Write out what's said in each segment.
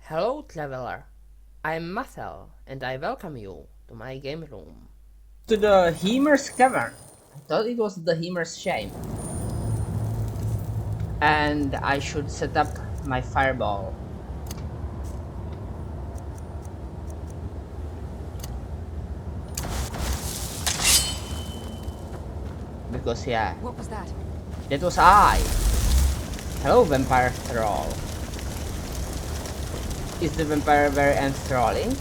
Hello, traveler. I'm Mathel, and I welcome you to my game room. To the Hemer's Cavern. I thought it was the Hemer's Shame. And I should set up my fireball. Because yeah. What was that? That was I. Hello, vampire thrall. Is the vampire very enthralling?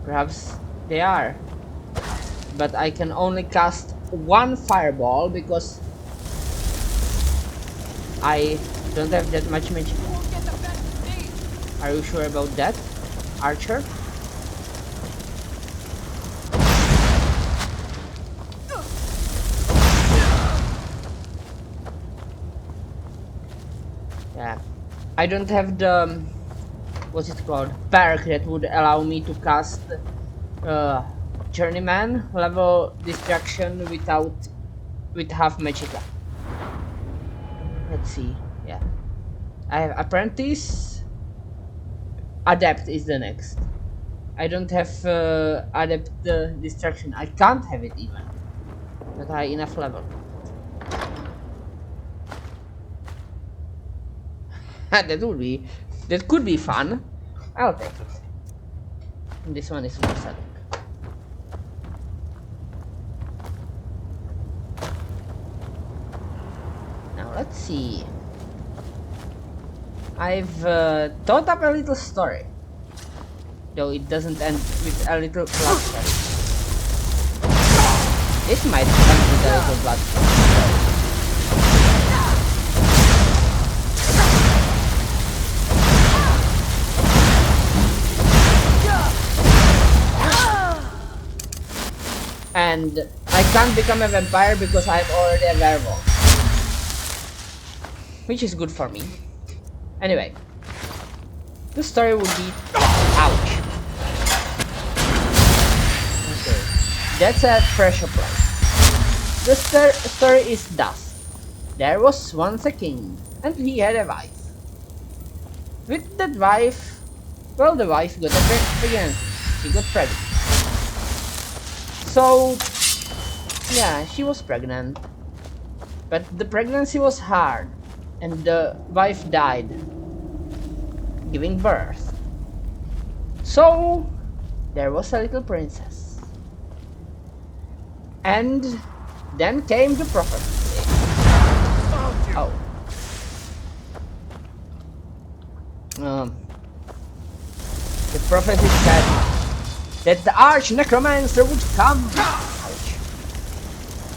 Perhaps they are. But I can only cast one fireball because I don't have that much magic. Are you sure about that, Archer? Yeah, I don't have the what's it called, perk that would allow me to cast journeyman level distraction with half magicka. Let's see. Yeah, I have apprentice. Adept is the next. I don't have adept distraction. I can't have it even. Not high enough level. That could be fun. I'll take it. And this one is more setting. Now let's see. I've thought up a little story, though it doesn't end with a little bloodshed. This might end with a little bloodshed. And I can't become a vampire because I'm already a werewolf, which is good for me. Anyway, the story would be ouch. Okay, that's a pressure plate. The story is thus: there was once a king, and he had a wife. With that wife, well, the wife got pregnant. She got pregnant. So, yeah, she was pregnant, but the pregnancy was hard, and the wife died, giving birth. So, there was a little princess. And then came the prophecy. Oh. The prophecy said that the arch necromancer would come,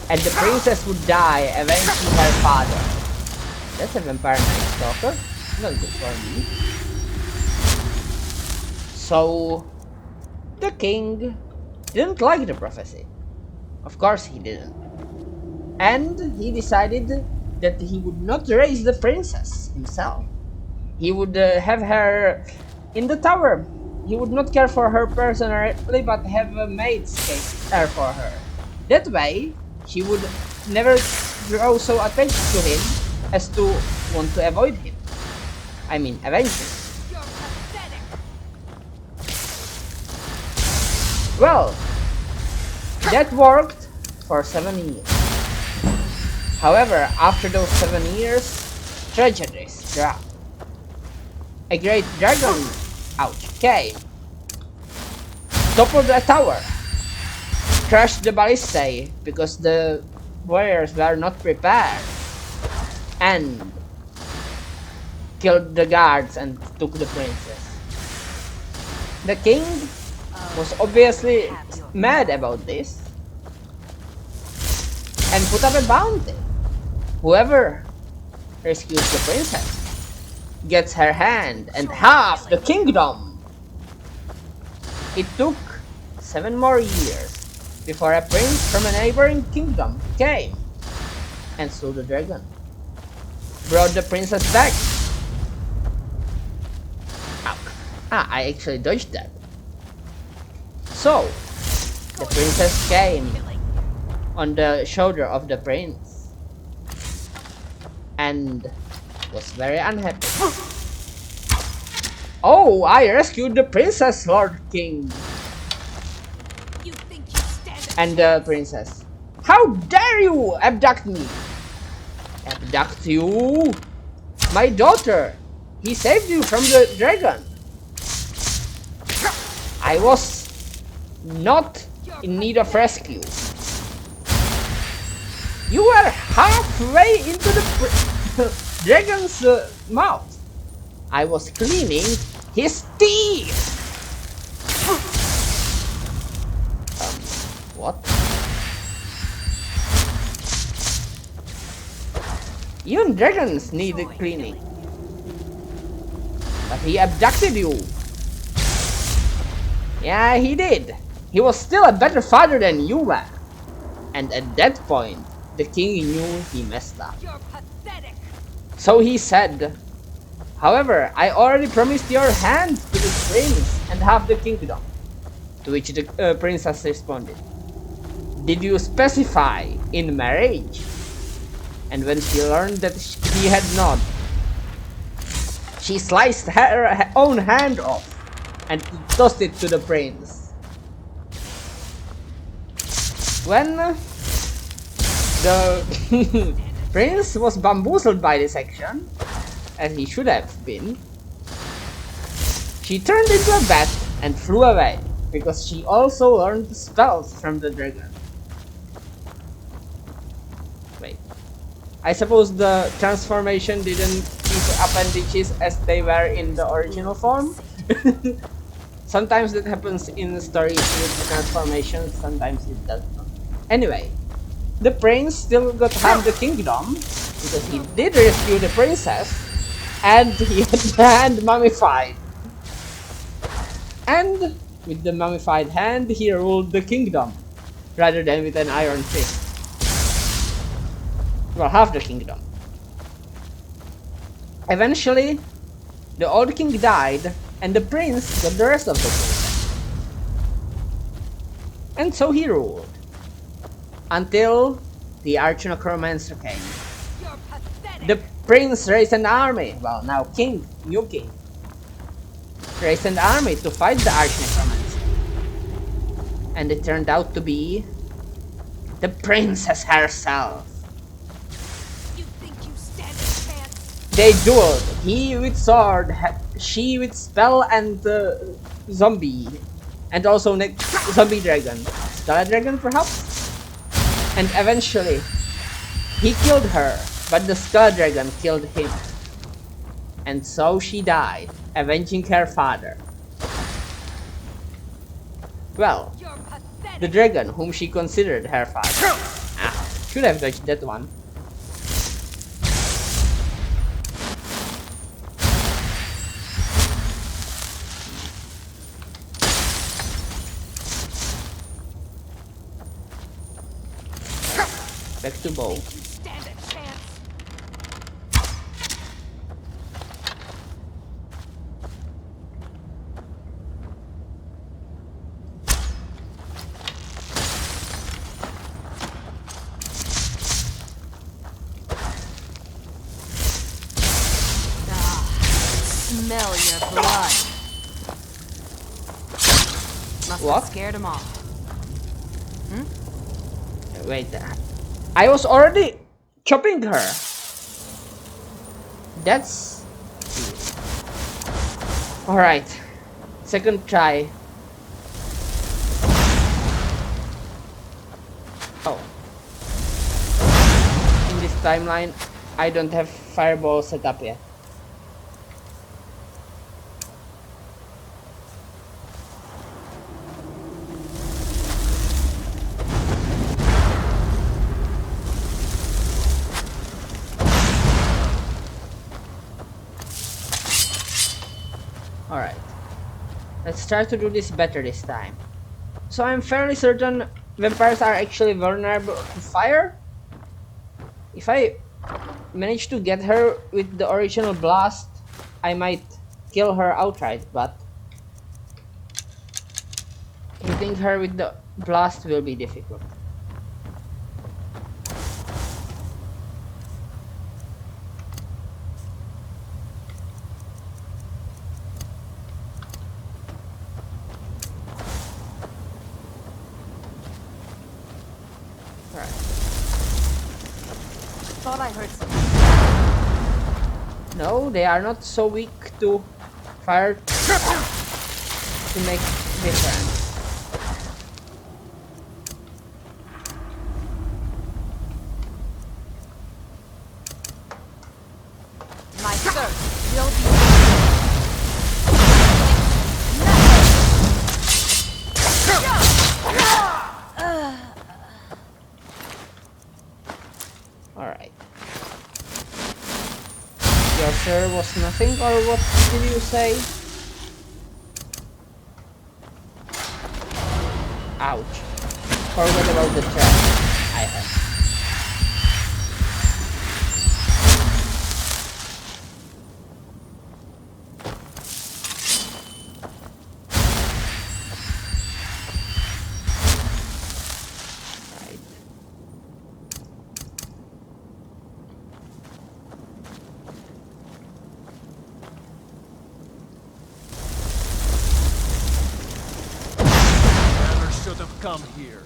and the princess would die, avenging her father. That's a vampire night stalker. Not good for me. So the king didn't like the prophecy. Of course he didn't. And he decided that he would not raise the princess himself. He would have her in the tower. He would not care for her personally, but have maids care for her. That way, she would never grow so attached to him as to want to avoid him. I mean, avenge him. Well, that worked for 7 years. However, after those 7 years, tragedy struck. A great dragon, came, toppled a tower, crashed the ballistae because the warriors were not prepared, and killed the guards and took the princess. The king was obviously mad about this and put up a bounty. Whoever rescues the princess gets her hand and half the kingdom. It took 7 more years before a prince from a neighboring kingdom came and slew the dragon, brought the princess back. I actually dodged that. So the princess came on the shoulder of the prince, and was very unhappy. Oh, I rescued the princess, Lord King. You think you stand And the princess. How dare you abduct me? Abduct you? My daughter. He saved you from the dragon. I was not in need of rescue. You were halfway into the dragon's mouth. I was cleaning his teeth. What? Even dragons need cleaning. But he abducted you. Yeah, he did. He was still a better father than you were. And at that point, the king knew he messed up. You're pathetic. So he said, however, I already promised your hand to the prince and half the kingdom. To which the princess responded, did you specify in marriage? And when she learned that he had not, she sliced her own hand off and tossed it to the prince. When the prince was bamboozled by this action, as he should have been, she turned into a bat and flew away, because she also learned spells from the dragon. Wait. I suppose the transformation didn't keep appendages as they were in the original form. Sometimes that happens in stories with the transformations, sometimes it does not. Anyway, the prince still got half the kingdom, because he did rescue the princess, and he had the hand mummified. And with the mummified hand, he ruled the kingdom, rather than with an iron fist. Well, half the kingdom. Eventually, the old king died, and the prince got the rest of the kingdom. And so he ruled. Until the arch-necromancer came. You're pathetic. The prince raised an army, well now king, new king, raised an army to fight the arch-necromancer. And it turned out to be the princess herself. You think you stand a chance? They dueled, he with sword, she with spell and zombie, and also zombie dragon, Skull dragon perhaps? And eventually, he killed her, but the Skull Dragon killed him. And so she died, avenging her father. Well, You're pathetic. the dragon whom she considered her father. Should have dodged that one. Back to bow. You stand a chance. Smell your blood. Must What? have scared him off. Wait, I was already chopping her. That's... Alright. Second try. Oh. In this timeline, I don't have fireball set up yet. Alright. Let's try to do this better this time. So I'm fairly certain vampires are actually vulnerable to fire. If I manage to get her with the original blast, I might kill her outright, but hitting her with the blast will be difficult. thought I heard something. No, they are not so weak to fire to make difference. My search will be. Alright. Your sir was nothing, or what did you say? Ouch. Forget about the trap I have. Right. Never should have come here.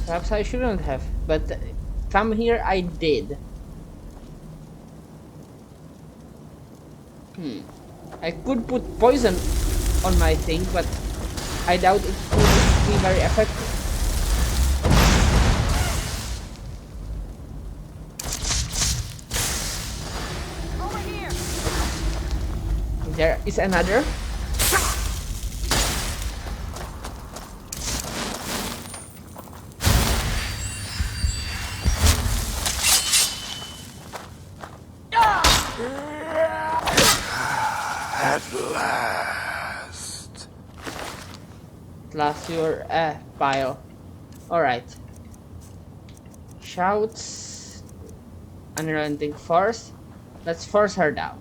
Perhaps I shouldn't have, but come here I did. I could put poison on my thing, but I doubt it would be very effective. Over here. There is another. At last. Plus your pile. Alright. Shouts. Unrelenting force. Let's force her down.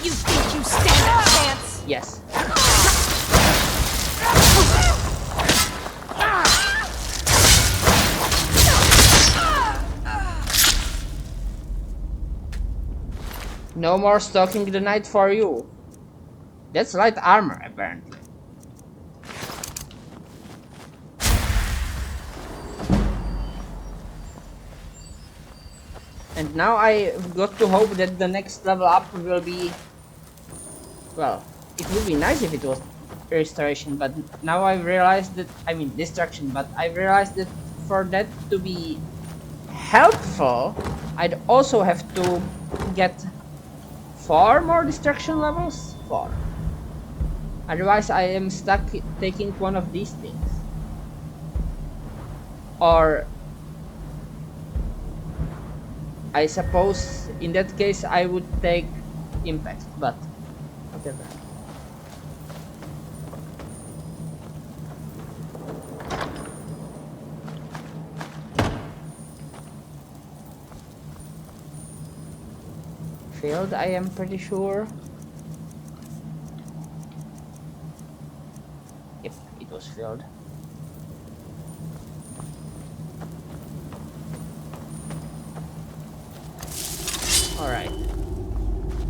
You think you stand a chance? Yes. No more stalking the night for you. That's light armor, apparently. And now I've got to hope that the next level up will be... Well, it would be nice if it was restoration, but now I've realized that... I mean, destruction, but I've realized that for that to be helpful, I'd also have to get 4 more destruction levels? 4. Otherwise I am stuck taking one of these things. Or I suppose in that case I would take impact, but whatever. Failed, I am pretty sure. Yep, it was failed. Alright.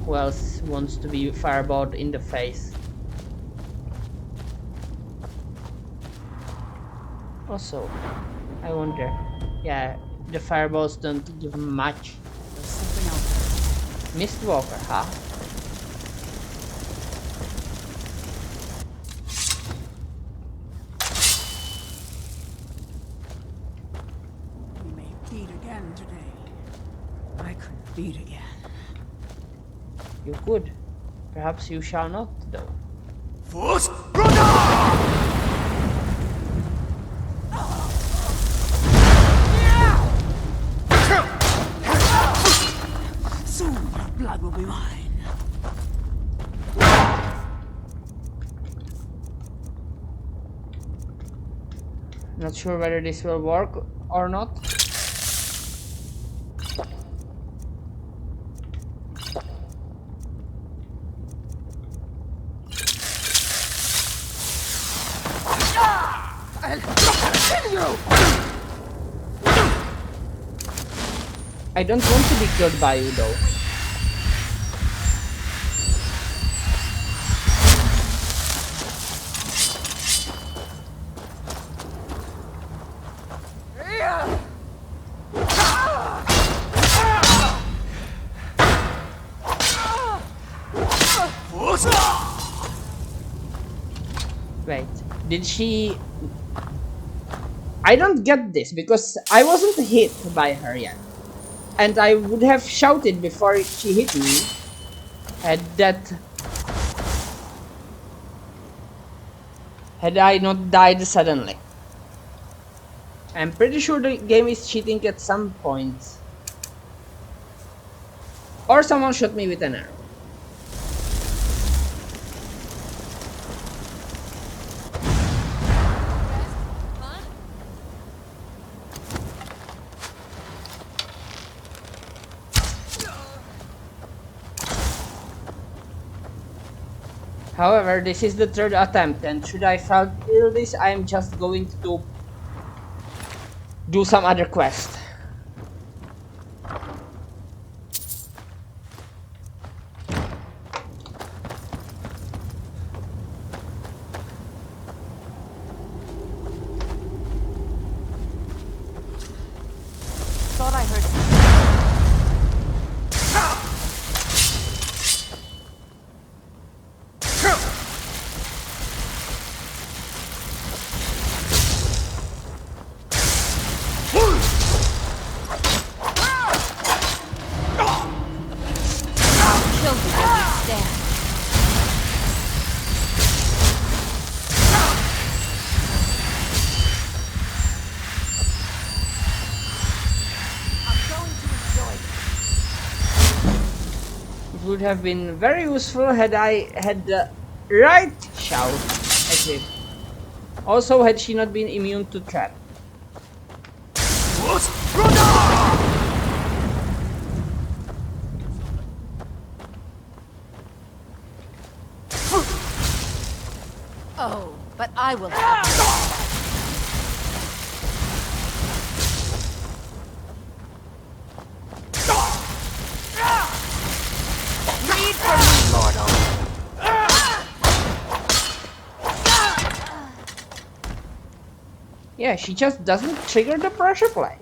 Who else wants to be fireballed in the face? Also, I wonder. Yeah, the fireballs don't give much. There's something else. Mistwalker, huh? We may beat again today. I could beat again. You could. Perhaps you shall not, though. Force Soon your blood will be mine. Not sure whether this will work or not. I don't want to be killed by you though. Wait, did she... I don't get this because I wasn't hit by her yet. And I would have shouted before she hit me had I not died suddenly. I'm pretty sure the game is cheating at some point. Or someone shot me with an arrow. However, this is the third attempt, and should I fail this, I'm just going to do some other quest. Thought I heard. Would have been very useful had I had the right shout equipped. Also, had she not been immune to trap. Oh, but I will have Read for me, mortal. Yeah, she just doesn't trigger the pressure plate.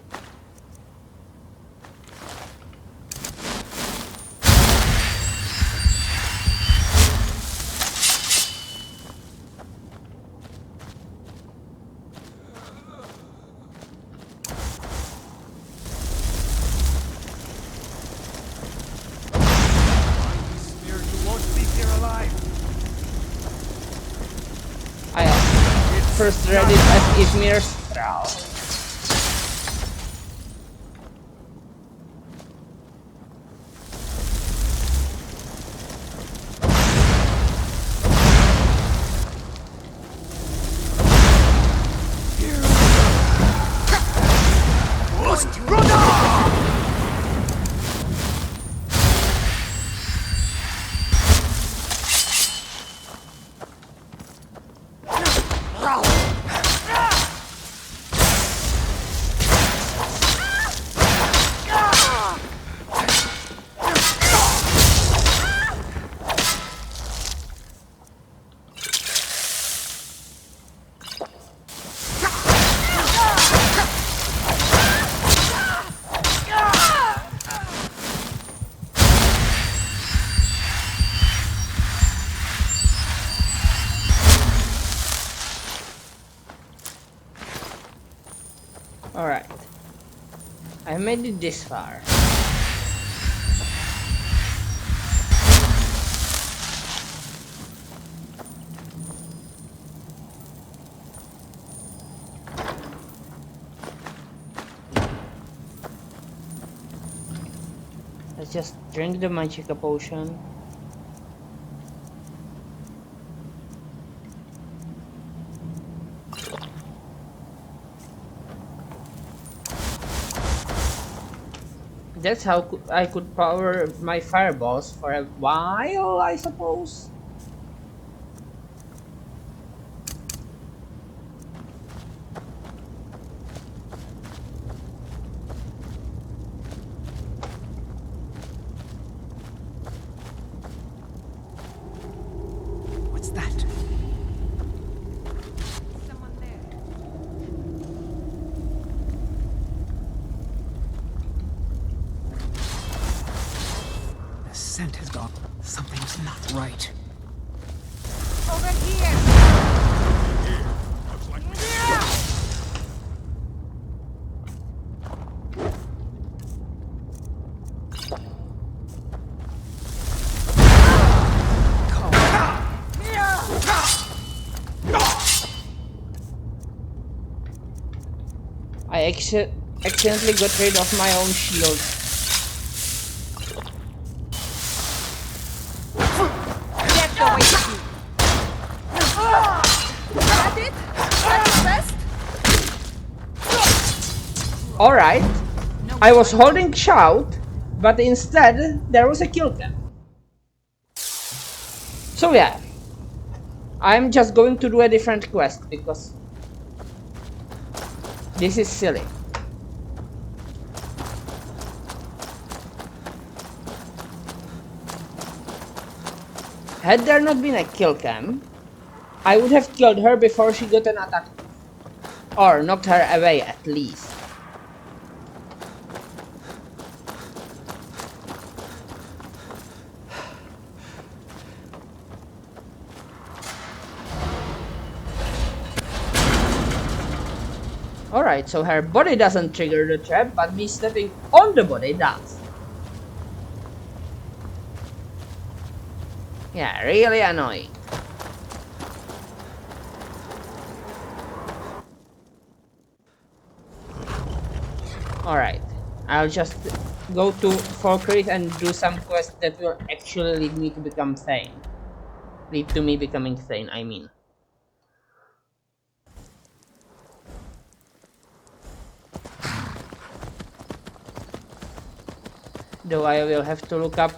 First read it as Izmir's Thrall. Alright. I made it this far. Let's just drink the Magica potion. That's how I could power my fireballs for a while, I suppose. What's that? Someone there. scent has gone. Something's not right. Over here! Looks like I accidentally got rid of my own shield. Get the way to you! That it? That's the best? Alright, I was holding shout, but instead there was a kill cam. So yeah, I'm just going to do a different quest because this is silly. Had there not been a kill cam, I would have killed her before she got an attack. Or knocked her away at least. Alright, so her body doesn't trigger the trap, but me stepping on the body does. Yeah, really annoying. Alright, I'll just go to Falkreath and do some quests that will actually lead me to become sane. Lead to me becoming sane, I mean. Though I will have to look up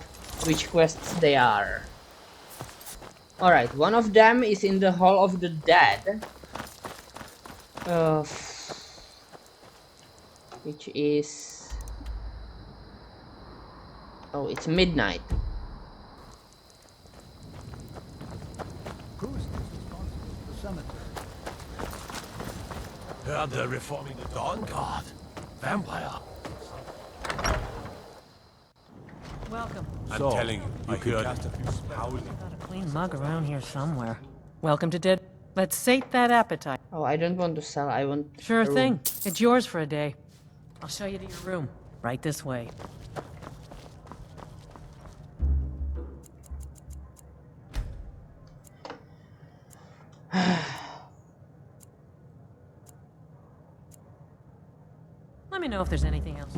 which quests they are. Alright, one of them is in the Hall of the Dead. Which is... oh, it's midnight. Who is responsible for the cemetery? Heard they're reforming the Dawn Guard. Vampire. Welcome. I'm So, telling you, I you could heard cast a few spells. Got a clean mug around here somewhere. Welcome to Dead. Let's sate that appetite. Oh, I don't want to sell, I want Sure a room. thing. It's yours for a day. I'll show you to your room. Right this way. Let me know if there's anything else.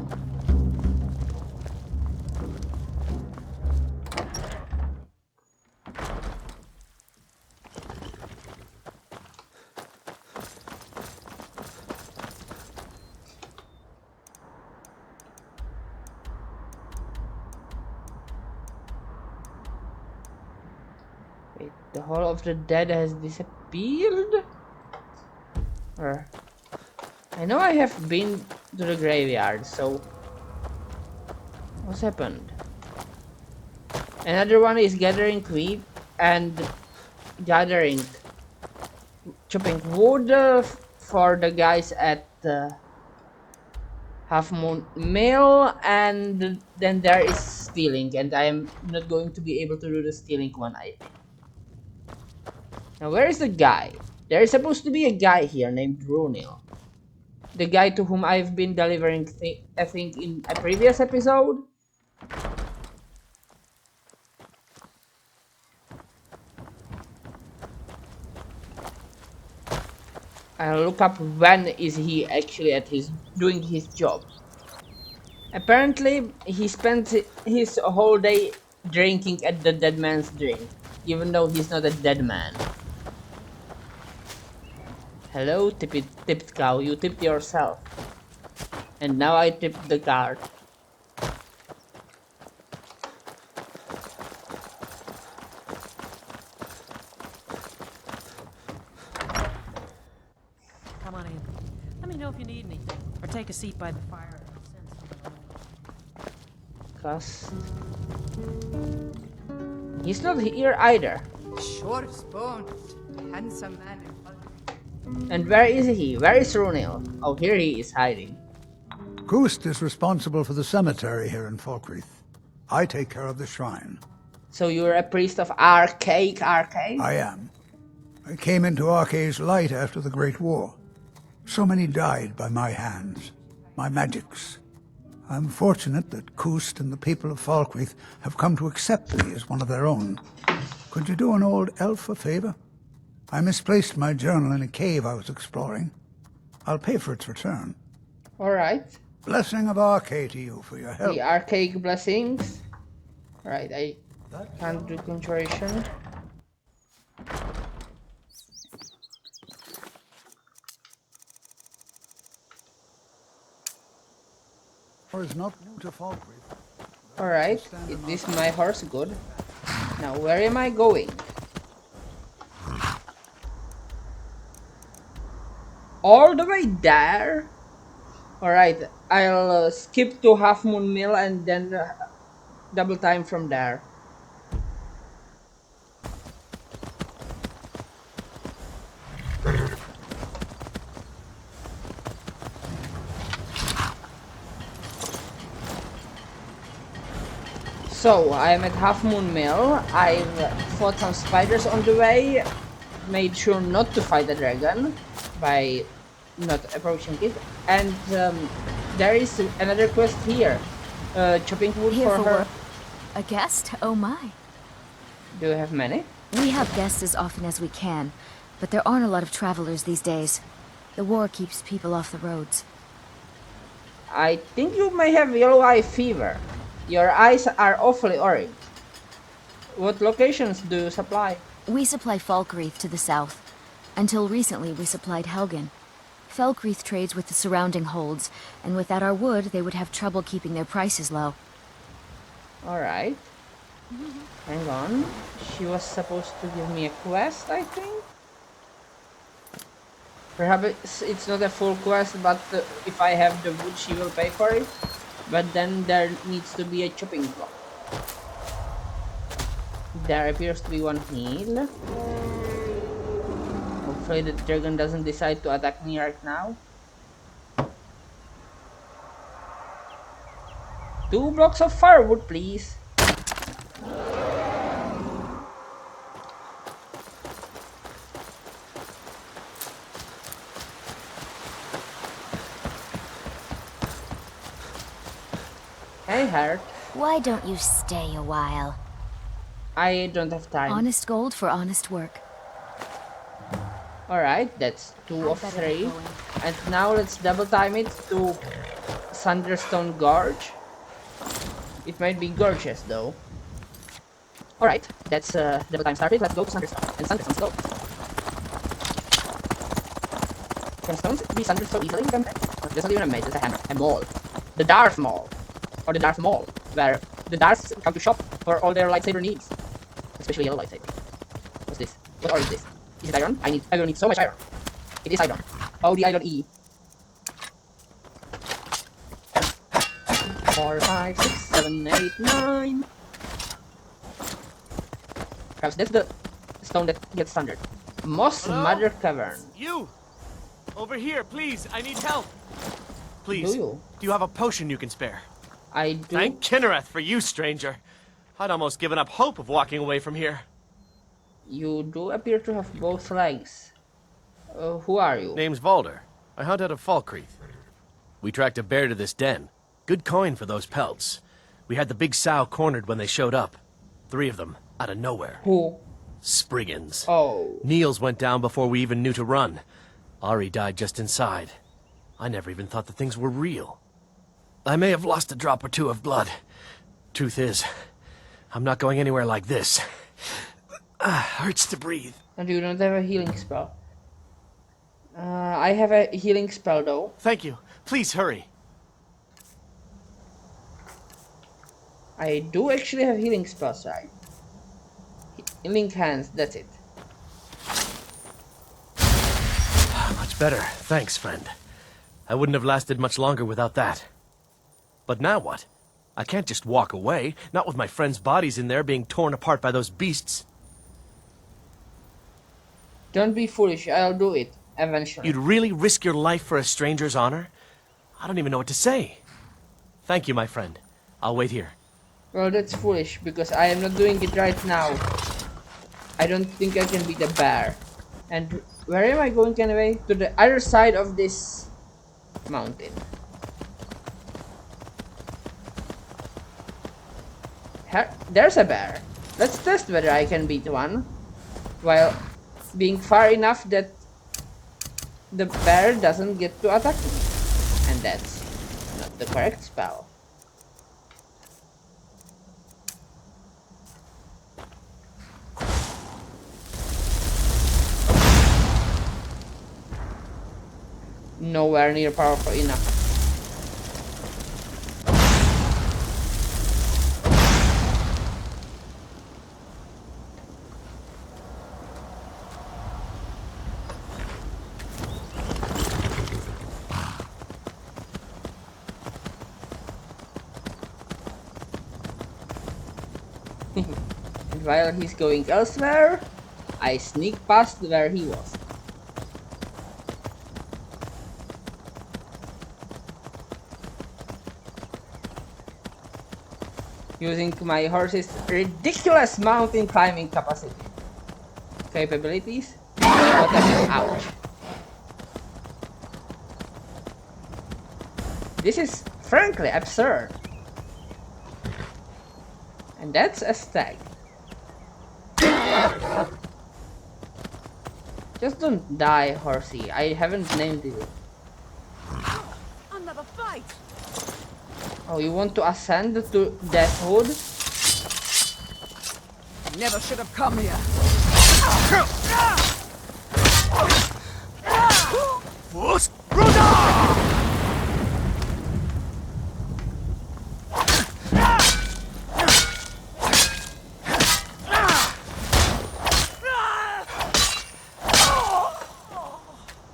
Wait, the Hall of the Dead has disappeared? Or... I know I have been to the graveyard, so... what's happened? Another one is gathering wheat and gathering... chopping wood for the guys at Half Moon Mill, and then there is stealing, and I am not going to be able to do the stealing one, I think. Now where is the guy? There is supposed to be a guy here named Runil. The guy to whom I've been delivering I think in a previous episode. I'll look up when is he actually at doing his job. Apparently he spent his whole day drinking at the dead man's drink, even though he's not a dead man. Hello, tipped cow, you tipped yourself. And now I tipped the card. Come on in. Let me know if you need anything. Or take a seat by the fire. Cause he's not here either. Short bones, handsome man. And where is he? Where is Runil? Oh, here he is hiding. Ghost is responsible for the cemetery here in Falkreath. I take care of the shrine. So you're a priest of Archaic? I am. I came into Archae's light after the Great War. So many died by my hands, my magics. I'm fortunate that Kust and the people of Falkreath have come to accept me as one of their own. Could you do an old elf a favor? I misplaced my journal in a cave I was exploring. I'll pay for its return. Alright. Blessing of Archae to you for your help. The archaic blessings. Alright, I can't do Conjuration. Or is not new to Falkreath. Alright, this is my horse good. Now where am I going? All the way there? Alright, I'll skip to Half Moon Mill and then double time from there. So, I'm at Half Moon Mill. I've fought some spiders on the way. Made sure not to fight the dragon by not approaching it. And there is another quest here. Chopping wood Here for for her. work. A guest? Oh my. Do you have many? We have guests as often as we can, but there aren't a lot of travelers these days. The war keeps people off the roads. I think you may have yellow eye fever. Your eyes are awfully orange. What locations do you supply? We supply Falkreath to the south. Until recently, we supplied Helgen. Falkreath trades with the surrounding holds, and without our wood, they would have trouble keeping their prices low. Alright. Hang on. She was supposed to give me a quest, I think? Perhaps it's not a full quest, but if I have the wood, she will pay for it. But then there needs to be a chopping block. There appears to be one heal. Hopefully the dragon doesn't decide to attack me right now. 2 blocks of firewood, please. Hey, Hert. Why don't you stay a while? I don't have time. Honest gold for honest work. Alright, that's 2 of 3. And now let's double time it to Thunderstone Gorge. It might be gorgeous though. Alright, that's double time started. Let's go to Thunderstone. And Thunderstones go. Can stones be thundered so easily? That's not even a maze, it's a hammer. A mall. The Darth Mall. Or the Darth Mall. Where the Darths come to shop for all their lightsaber needs. Especially yellow lightsaber. What's this? What ore is this? Is it iron? I will need so much iron. It is iron. Oh, the iron E. 4, 5, 6, 7, 8, 9. Perhaps that's the stone that gets thundered. Moss Hello? Mother Cavern. You! Over here, please. I need help. Please. Do you? have a potion you can spare? I do. Thank Kinnereth for you, stranger. I'd almost given up hope of walking away from here. You do appear to have both legs. Who are you? Name's Valder. I hunt out of Falkreath. We tracked a bear to this den. Good coin for those pelts. We had the big sow cornered when they showed up. 3 of them, out of nowhere. Who? Spriggans. Oh. Niels went down before we even knew to run. Ari died just inside. I never even thought the things were real. I may have lost a drop or 2 of blood. Truth is, I'm not going anywhere like this. Hurts to breathe. And you don't have a healing spell. I have a healing spell though. Thank you. Please hurry. I do actually have healing spells, right? Healing hands, that's it. Much better. Thanks, friend. I wouldn't have lasted much longer without that. But now what? I can't just walk away, not with my friends' bodies in there being torn apart by those beasts. Don't be foolish, I'll do it, eventually. You'd really risk your life for a stranger's honor? I don't even know what to say. Thank you, my friend. I'll wait here. Well, that's foolish because I am not doing it right now. I don't think I can beat a bear. And where am I going anyway? To the other side of this mountain. There's a bear. Let's test whether I can beat one while being far enough that the bear doesn't get to attack me. And that's not the correct spell. Nowhere near powerful enough. And while he's going elsewhere, I sneak past where he was. Using my horse's ridiculous mountain climbing capabilities. Whatever. Ouch. This is frankly absurd. And that's a stag. Just don't die, horsey. I haven't named you. Another fight. Oh, you want to ascend to deathhood? Never should have come here.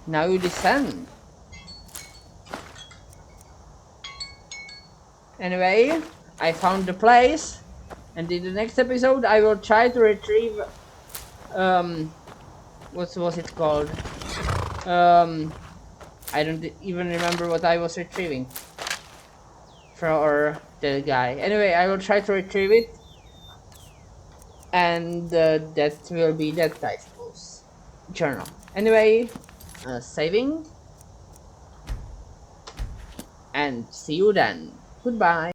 Now you descend. Anyway, I found the place, and in the next episode I will try to retrieve what was it called? I don't even remember what I was retrieving for the guy. Anyway, I will try to retrieve it, and that will be that title's journal. Anyway, saving, and see you then. Goodbye.